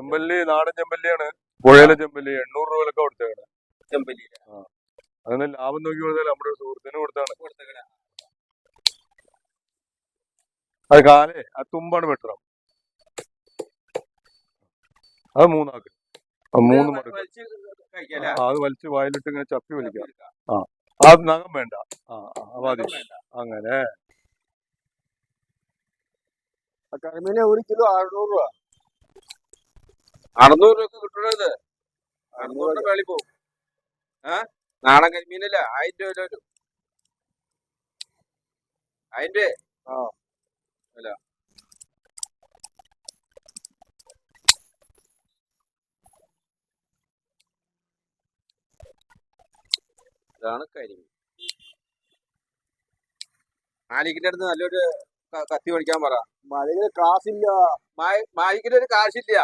ചെമ്പല്ലി നാടൻ ചെമ്പല്ലിയാണ്. പുഴയിലെ ചെമ്പല്ലി 800 രൂപ വിലക്ക് കൊടുത്തേക്കണേ. ചെമ്പല്ലി അതിന് ലാഭം നോക്കി കൊടുത്താൽ നമ്മുടെ സുഹൃത്തിന് കൊടുത്താണ്. അത് കാലേ ആ തുമ്പാണ് വെട്ടണം. അത് 3 ആക്ക്. 3 മടക്ക്. അത് വലിച്ച് വായിലിട്ട് ഇങ്ങനെ ചപ്പി വലിക്കാം. അത് നഖം വേണ്ട. മതി. അങ്ങനെ കരിമീന് 1 കിലോ 600 രൂപ. 600 രൂപ കിട്ടണത്. 600 വേളി പോവും. നാടൻ കരിമീനല്ല 1000 രൂപ വില വരും. 1000 വില. ഇതാണ് കരിമീൻ. മാലിക്കിന്റെ അടുത്ത് നല്ലൊരു കത്തി മേടിക്കാൻ പറ. മാലിക്കിന് കാശില്ല. മാലിക്കിന് ഒരു കാശില്ല.